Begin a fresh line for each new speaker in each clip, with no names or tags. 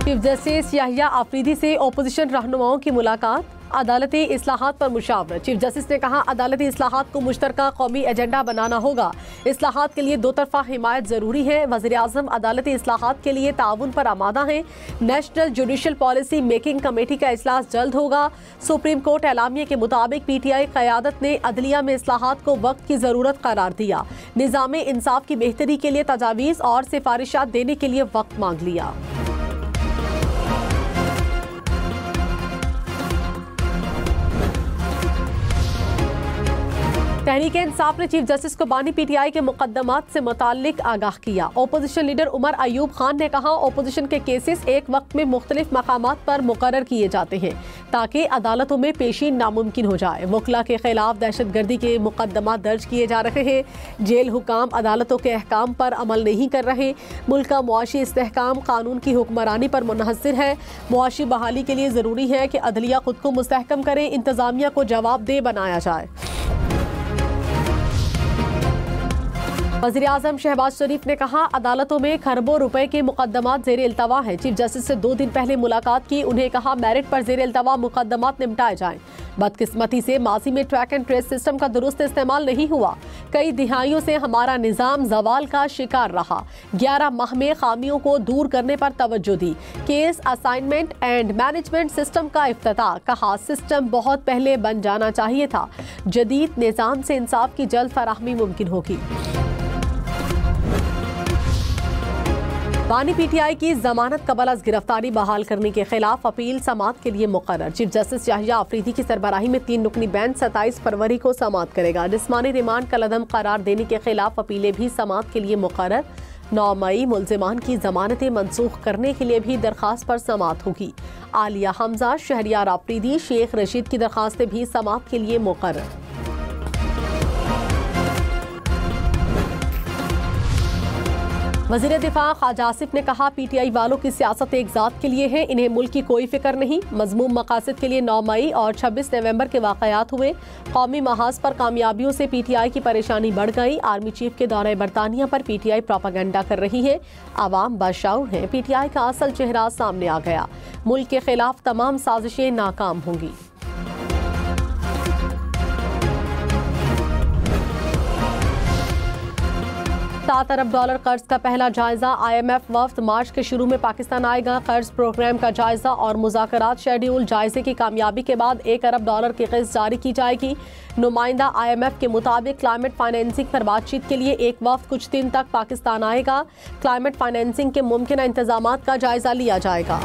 Chief justice Yahya Afridi से opposition रहनुमाओं की मुलाकात, अदालती इस्लाहात पर मुशावरत। चीफ जस्टिस ने कहा अदालती इस्लाहात को मुश्तरका कौमी एजेंडा बनाना होगा। इस्लाहात के लिए दो तरफा हिमायत जरूरी है। वज़ीर आज़म अदालती इस्लाहात के लिए ताउन पर आमादा है। National judicial policy making committee का इजलास जल्द होगा। सुप्रीम कोर्ट एलामिया के मुताबिक PTI क़यादत ने अदलिया में इस्लाहात को वक्त की ज़रूरत करार दिया। निज़ाम इंसाफ की बेहतरी के लिए तजावीज़ और सिफारिशात देने के लिए वक्त मांग लिया। तहरीक इंसाफ ने चीफ जस्टिस को बानी PTI के मुकदमात से मुताल्लिक आगाह किया। ओपोजिशन लीडर उमर अयूब खान ने कहा ओपोजिशन के केसेस एक वक्त में मुख्तलिफ मकामात पर मुकर्रर किए जाते हैं ताकि अदालतों में पेशी नामुमकिन हो जाए। वकला के खिलाफ दहशतगर्दी के मुकदमात दर्ज किए जा रहे हैं। जेल हुकाम अदालतों के अहकाम पर अमल नहीं कर रहे। मुल्क का मुआशी इस्तेहकाम कानून की हुक्मरानी पर मुनहसर है। मुआशी बहाली के लिए ज़रूरी है कि अदलिया खुद को मुस्तहकम करे, इंतज़ामिया को जवाबदेह बनाया जाए। वज़ीर आज़म शहबाज शरीफ ने कहा अदालतों में खरबों रुपए के मुकदमात ज़ेर इल्तवा हैं। चीफ जस्टिस से 2 दिन पहले मुलाकात की। उन्हें कहा मेरिट पर ज़ेर इल्तवा मुकदमात निपटाए जाएं। बदकिस्मती से माजी में ट्रैक एंड ट्रेस सिस्टम का दुरुस्त इस्तेमाल नहीं हुआ। कई दिहाइयों से हमारा निज़ाम जवाल का शिकार रहा। 11 माह में खामियों को दूर करने पर तवज्जो दी। Case assignment and management system का इफ्तिताह। कहा सिस्टम बहुत पहले बन जाना चाहिए था। जदीद निज़ाम से इंसाफ की जल्द फराहमी मुमकिन होगी। बानी PTI की जमानत कबल अज गिरफ्तारी बहाल करने के खिलाफ अपील समाअत के लिए मुकर्रर। चीफ जस्टिस याहिया आफरीदी की सरबराही में 3 रुकनी बेंच 27 फरवरी को समाअत करेगा। जिस्मानी रिमांड का लदम करार देने के खिलाफ अपीलें भी समाअत के लिए मुकर्रर। 9 मई मुल्जिमान की जमानतें मनसूख करने के लिए भी दरखास्त पर समाअत होगी। आलिया हमजा, शहरियार आफरीदी, शेख रशीद की दरखास्तें भी समाअत के लिए मुकर्रर। वज़ीर दिफा ख्वाजा आसिफ ने कहा PTI वालों की सियासत एक ज़ात के लिए है, इन्हें मुल्क की कोई फिक्र नहीं। मज़मूम मकासद के लिए 9 मई और 26 नवंबर के वाक़यात हुए। कौमी महाज पर कामयाबियों से PTI की परेशानी बढ़ गई। आर्मी चीफ के दौरे बरतानिया पर PTI प्रोपागेंडा कर रही है। आवाम बाशऊर हैं। PTI का असल चेहरा सामने आ गया। मुल्क के खिलाफ तमाम साजिशें नाकाम होंगी। 7 अरब डॉलर कर्ज का पहला जायजा। IMF वफ्द मार्च के शुरू में पाकिस्तान आएगा। कर्ज प्रोग्राम का जायजा और मुज़ाकरात शेड्यूल। जायजे की कामयाबी के बाद 1 अरब डॉलर की किस्त जारी की जाएगी। नुमाइंदा IMF के मुताबिक क्लाइमेट फाइनेंसिंग पर बातचीत के लिए एक वफ्द कुछ दिन तक पाकिस्तान आएगा। क्लाइमेट फाइनेंसिंग के मुमकिन इंतजामात का जायजा लिया जाएगा।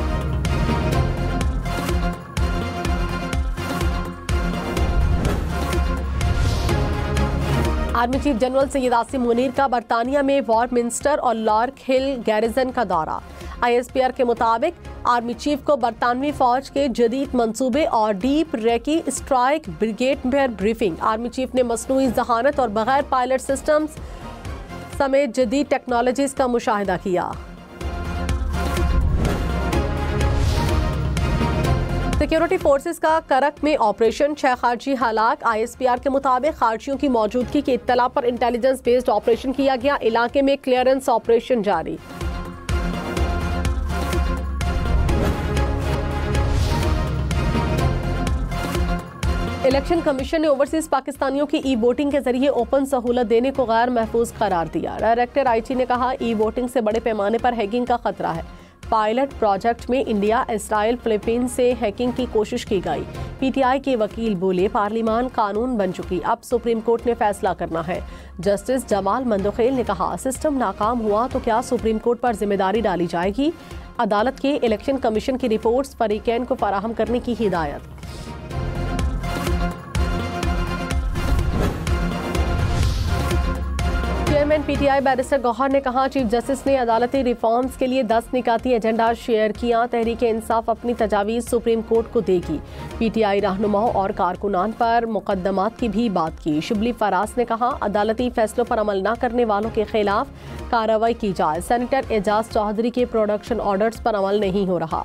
Army chief general Syed Asim Munir का बरतानिया में वॉरमिंस्टर और लॉर्क हिल गैरिजन का दौरा। ISPR के मुताबिक आर्मी चीफ को बरतानवी फौज के जदीद मंसूबे और डीप रेकी स्ट्राइक ब्रिगेड पर ब्रीफिंग। आर्मी चीफ ने मसनूई जहानत और बगैर पायलट सिस्टम्स समेत जदीद टेक्नोलॉजीज का मुशाहिदा किया। सिक्योरिटी फोर्सेस का करक में ऑपरेशन, 6 खारजी हलाक। ISPR के मुताबिक खारजियों की मौजूदगी की इत्तला पर इंटेलिजेंस बेस्ड ऑपरेशन किया गया। इलाके में क्लियरेंस ऑपरेशन जारी। इलेक्शन कमीशन ने ओवरसीज पाकिस्तानियों की ई-वोटिंग के जरिए ओपन सहूलत देने को गैर महफूज करार दिया। डायरेक्टर IT ने कहा ई-वोटिंग से बड़े पैमाने पर हैकिंग का खतरा है। पायलट प्रोजेक्ट में इंडिया, इसराइल, फिलीपींस से हैकिंग की कोशिश की गई। PTI के वकील बोले पार्लिमान कानून बन चुकी, अब सुप्रीम कोर्ट ने फैसला करना है। जस्टिस जमाल मंदोखेल ने कहा सिस्टम नाकाम हुआ तो क्या सुप्रीम कोर्ट पर जिम्मेदारी डाली जाएगी। अदालत के इलेक्शन कमीशन की रिपोर्ट्स फरीकैन को फराहम करने की हिदायत। चेयरमैन PTI बैरिस्टर गौहर ने कहा चीफ जस्टिस ने अदालती रिफॉर्म्स के लिए 10 निकाती एजेंडा शेयर किया। तहरीक इंसाफ अपनी तजावीज़ सुप्रीम कोर्ट को देगी। PTI रहनुमाओं और कारकुनान पर मुकदमात की भी बात की। शिबली फराज ने कहा अदालती फैसलों पर अमल न करने वालों के खिलाफ कार्रवाई की जाए। सेनेटर एजाज चौधरी के प्रोडक्शन ऑर्डर्स पर अमल नहीं हो रहा।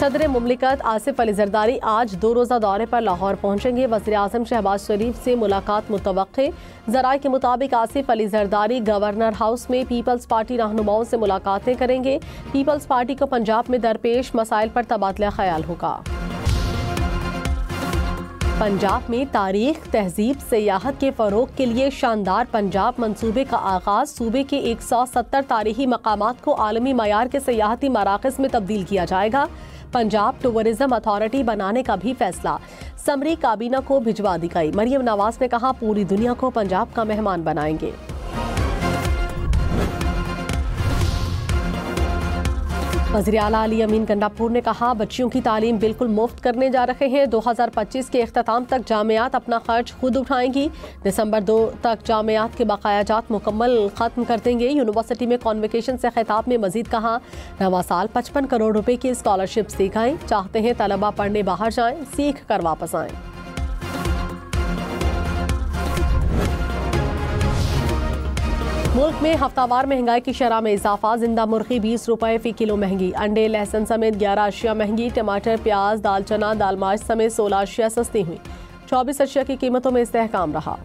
सदर मुमलिकत आसिफ अली जरदारी आज 2 रोज़ा दौरे पर लाहौर पहुंचेंगे। वज़ीर आज़म शहबाज शरीफ से मुलाकात मुतवक्के। ज़राए के मुताबिक आसिफ अली जरदारी गवर्नर हाउस में पीपल्स पार्टी रहनुमाओं से मुलाकातें करेंगे। पीपल्स पार्टी को पंजाब में दरपेश मसाइल पर तबादला ख्याल होगा। पंजाब में तारीख, तहजीब, सियाहत के फ़रोग के लिए शानदार पंजाब मंसूबे का आगाज़। सूबे के 170 तारीखी मकामात को आलमी मयार के सियाहती मराकज़ में तब्दील किया जाएगा। पंजाब टूरिज्म अथॉरिटी बनाने का भी फैसला समरी काबीना को भिजवा दी गई। मरियम नवाज ने कहा, पूरी दुनिया को पंजाब का मेहमान बनाएंगे। वज़ीर आला अली अमीन गंडापुर ने कहा, बच्चियों की तालीम बिल्कुल मुफ्त करने जा रहे हैं। 2025 के इख्तिताम तक जामियात अपना खर्च खुद उठाएंगी। दिसंबर 2 तक जामियात के बकायाजात मुकम्मल खत्म कर देंगे। यूनिवर्सिटी में कॉन्वोकेशन से खिताब में मजीद कहा, रवा साल 55 करोड़ रुपए की स्कॉलरशिप दी गई। चाहते हैं तलबा पढ़ने बाहर जाएं, सीख कर वापस आएं। मुल्क में हफ्तावार महंगाई की शरह में इजाफा। जिंदा मुर्गी 20 रुपए फी किलो महंगी। अंडे, लहसुन समेत 11 अशिया महंगी। टमाटर, प्याज, दाल चना, दाल माश समेत 16 अशिया सस्ती हुई। 24 अशिया की कीमतों में इस्तेहकाम रहा।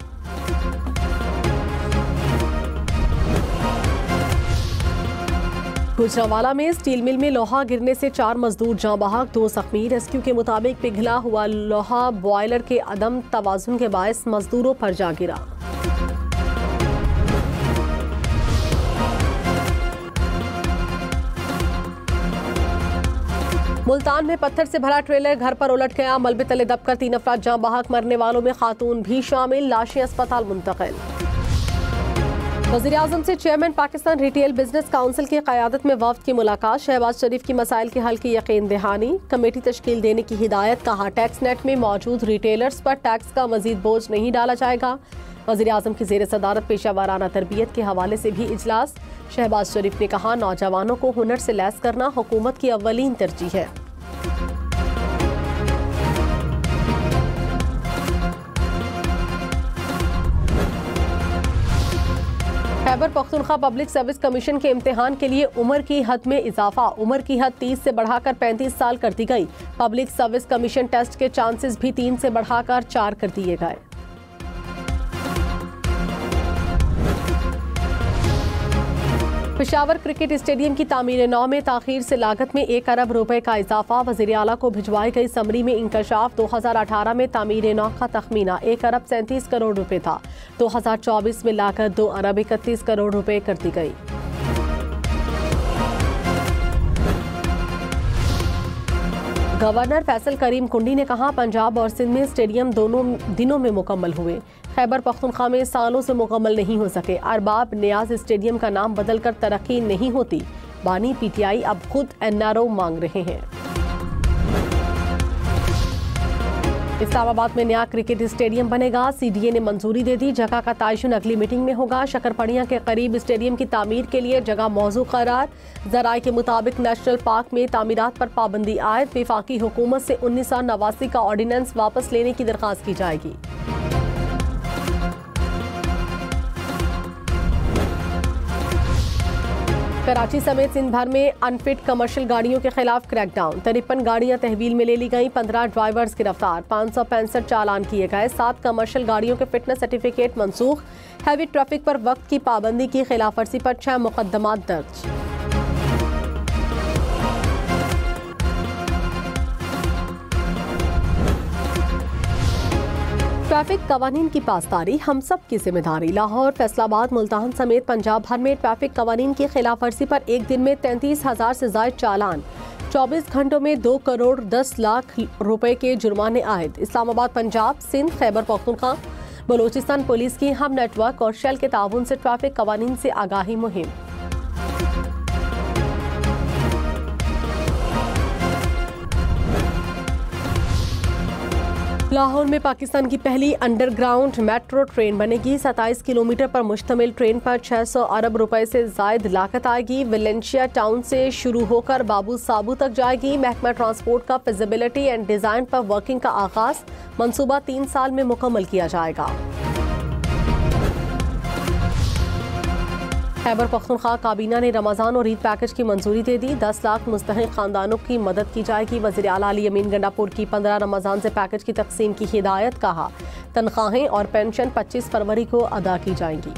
गुजरांवाला में स्टील मिल में लोहा गिरने से 4 मजदूर जाँ बहक, 2 जख्मी। रेस्क्यू के मुताबिक पिघला हुआ लोहा बॉयलर के अदम तवाजुन के बायस मजदूरों पर जा गिरा। मुल्तान में पत्थर से भरा ट्रेलर घर पर उलट गया। मलबे तले दबकर 3 अफराद जाँ बहक, मरने वालों में खातून भी शामिल। लाशें अस्पताल मुंतकिल। वज़ीर आज़म से chairman Pakistan retail business council की क़यादत में वफ़द की मुलाकात। शहबाज शरीफ की मसाइल के हल की यकीन दहानी। कमेटी तश्कील देने की हिदायत। कहा, टैक्स नेट में मौजूद रिटेलर्स पर टैक्स का मजीद बोझ नहीं डाला जाएगा। वज़ीर आज़म की ज़ेर सदारत पेशा वाराना तरबियत के हवाले से भी इजलास। शहबाज शरीफ ने कहा, नौजवानों को हुनर से लैस करना हुकूमत की अव्वलीन तरजीह है। Khyber Pakhtunkhwa public service commission के इम्तिहान के लिए उम्र की हद में इजाफा। उम्र की हद 30 से बढ़ाकर 35 साल कर दी गई। पब्लिक सर्विस कमीशन टेस्ट के चांसेस भी 3 से बढ़ाकर 4 कर दिए गए। पेशावर क्रिकेट स्टेडियम की तामीर नौ में ताखीर से लागत में 1 अरब रुपए का इजाफा। वज़ीर आला को भिजवाई गई समरी में इंकशाफ। 2018 में तामीर नौ का तखमीना 1 अरब 37 करोड़ रुपए था। 2024 में लागत 2 अरब 31 करोड़ रुपए कर दी गई। गवर्नर फैसल करीम कुंडी ने कहा, पंजाब और सिंध में स्टेडियम दोनों दिनों में मुकम्मल हुए। खैबर पख्तूनख्वा में सालों से मुकम्मल नहीं हो सके। अरबाब नियाज स्टेडियम का नाम बदलकर तरक्की नहीं होती। बानी पीटीआई अब खुद एनआरओ मांग रहे हैं। इस्लामाबाद में नया क्रिकेट स्टेडियम बनेगा। सीडीए ने मंजूरी दे दी। जगह का तयन अगली मीटिंग में होगा। शकरपड़िया के करीब स्टेडियम की तामीर के लिए जगह मौजू करार। ज़राए के मुताबिक नेशनल पार्क में तामीरात पर पाबंदी आयद। वफाकी हुकूमत से 1989 का ऑर्डिनेंस वापस लेने की दरख्वास्त की जाएगी। कराची समेत सिंध भर में अनफिट कमर्शियल गाड़ियों के खिलाफ क्रैकडाउन। 53 गाड़ियां तहवील में ले ली गई। 15 ड्राइवर्स गिरफ्तार। 565 चालान किए गए। 7 कमर्शियल गाड़ियों के फिटनेस सर्टिफिकेट मनसूख। हैवी ट्रैफिक पर वक्त की पाबंदी की खिलाफवर्जी पर 6 मुकदमात दर्ज। ट्रैफिक कवानीन की पासदारी हम सब की जिम्मेदारी। लाहौर, फैसलाबाद, मुल्तान समेत पंजाब भर में ट्रैफिक कवानीन की खिलाफवर्जी पर एक दिन में 33,000 से ज्यादा चालान। 24 घंटों में 2 करोड़ 10 लाख रुपए के जुर्माने आयद। इस्लामाबाद, पंजाब, सिंध, खैबर पख्तूनख्वा, बलूचिस्तान पुलिस की हम नेटवर्क और शेल के ताउन से ट्रैफिक कवानीन से आगाही मुहिम। लाहौर में पाकिस्तान की पहली अंडरग्राउंड मेट्रो ट्रेन बनेगी। 27 किलोमीटर पर मुश्तमिल ट्रेन पर 600 अरब रुपए से जायद लागत आएगी। वेलेंशिया टाउन से शुरू होकर बाबू साबू तक जाएगी। महकमा ट्रांसपोर्ट का फिजिबिलिटी एंड डिजाइन पर वर्किंग का आगाज। मंसूबा 3 साल में मुकम्मल किया जाएगा। खैबर पख्तूनख्वा काबीना ने रमजान और ईद पैकेज की मंजूरी दे दी। 10 लाख मुस्तहिक खानदानों की मदद की जाएगी। वज़ीर आला अली अमीन गंडापुर की 15 रमजान से पैकेज की तकसीम की हिदायत। कहा तनख्वाहें और पेंशन 25 फरवरी को अदा की जाएंगी।